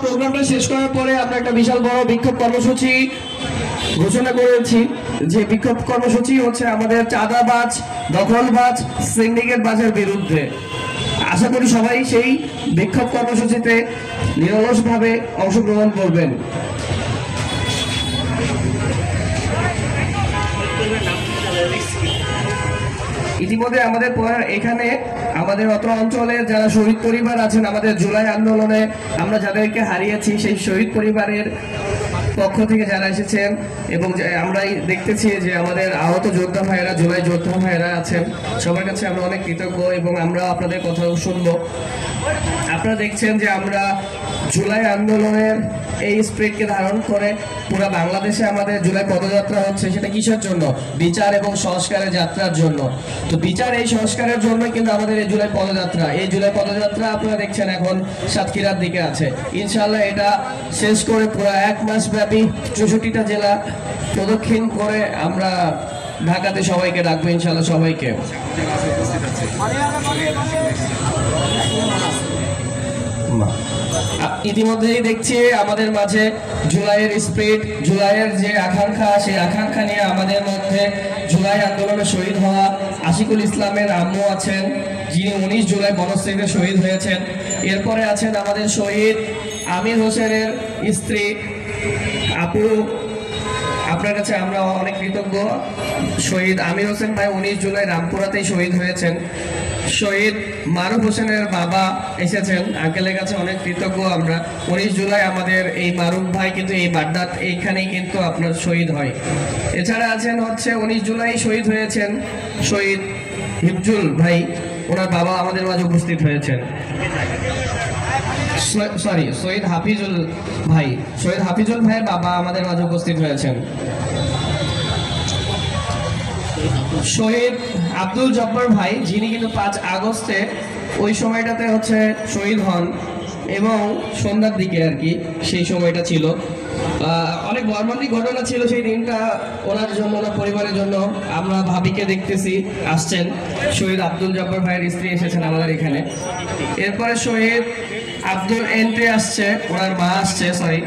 প্রোগ্রামটা শেষ করার পরে আমরা একটা বিশাল বড় বিক্ষোভ কর্মসূচি ঘোষণা করেছি। যে বিক্ষোভ কর্মসূচি হচ্ছে আমাদের চাঁদাবাজ, দখলবাজ, সিন্ডিকেট বাজের বিরুদ্ধে। আশা করি সবাই সেই বিক্ষোভ কর্মসূচিতে নিরলসভাবে অংশগ্রহণ করবেন। ইতিমধ্যে আমাদের এখানে আমাদের অত্র অঞ্চলের যারা শহীদ পরিবার আছেন, আমাদের জুলাই আন্দোলনে আমরা যাদেরকে হারিয়েছি সেই শহীদ পরিবারের পক্ষ থেকে যারা এসেছেন, এবং আমরা দেখতেছি যে আমাদের আহত যোদ্ধা ভাইয়েরা, জুলাই যোদ্ধা ভাইয়েরা আছেন, সবার কাছে আমরা অনেক কৃতজ্ঞ এবং আমরা আপনাদের কথাও শুনবো। আপনারা দেখছেন যে আমরা জুলাই আন্দোলনের এই স্পিরিটকে ধারণ করে পুরো বাংলাদেশে আমাদের জুলাই পদযাত্রা হচ্ছে। সেটা কিসের জন্য? বিচার এবং সংস্কারের যাত্রার জন্য। তো বিচার এই সংস্কারের জন্য কিন্তু আমাদের এই জুলাই পদযাত্রা। এই জুলাই পদযাত্রা আপনারা দেখছেন এখন সাতক্ষীরার দিকে আছে। ইনশাআল্লাহ এটা শেষ করে পুরো 1 মাস ব্যাপী 64টা জেলা প্রদক্ষিণ করে আমরা ঢাকাতে সবাইকে ডাকবো, ইনশাআল্লাহ সবাইকে। ইতিমধ্যেই দেখছি আমাদের মাঝে জুলাইয়ের স্পিরিট, জুলাইয়ের যে আকাঙ্ক্ষা, সেই আকাঙ্ক্ষা নিয়ে আমাদের মধ্যে জুলাই আন্দোলনে শহীদ হওয়া আশিকুল ইসলামের আম্মু আছেন, যিনি 19 জুলাই বনশ্রীতে শহীদ হয়েছেন। এরপরে আছেন আমাদের শহীদ আমির হোসেনের স্ত্রী আপু, আপনার কাছে আমরা অনেক কৃতজ্ঞ। শহীদ আমির হোসেন ভাই 19 জুলাই রামপুরাতেই শহীদ হয়েছেন। শহীদ মারুফ হোসেনের বাবা এসেছেন, আঙ্কেলের কাছে অনেক কৃতজ্ঞ আমরা। 19 জুলাই আমাদের এই মারুফ ভাই কিন্তু এই বাড্ডাত এইখানেই কিন্তু আপনার শহীদ হয়। এছাড়া আছেন হচ্ছে 19 জুলাই শহীদ হয়েছেন শহীদ হিফজুল ভাই, ওনার বাবা আমাদের মাঝে উপস্থিত হয়েছেন। শহীদ হাফিজুল ভাই, শহীদ হাফিজুল ভাইয়ের বাবা আমাদের মাঝে উপস্থিত হয়েছেন। শহীদ আব্দুল জব্বার ভাই, যিনি কিন্তু 5 আগস্টে ওই সময়টাতে হচ্ছে শহীদ হন এবং সন্ধ্যার দিকে আর কি সেই সময়টা ছিল। অনেক মর্মান্তিক ঘটনা ছিল সেই দিনটা ওনার জন্য, ওনার পরিবারের জন্য। আমরা ভাবিকে দেখতেছি আসছেন, শহীদ আব্দুল জব্বার ভাইয়ের স্ত্রী এসেছেন আমাদের এখানে। এরপরে শহীদ আব্দুল এন্ট্রি আসছে, ওনার মা আসছে, সরি।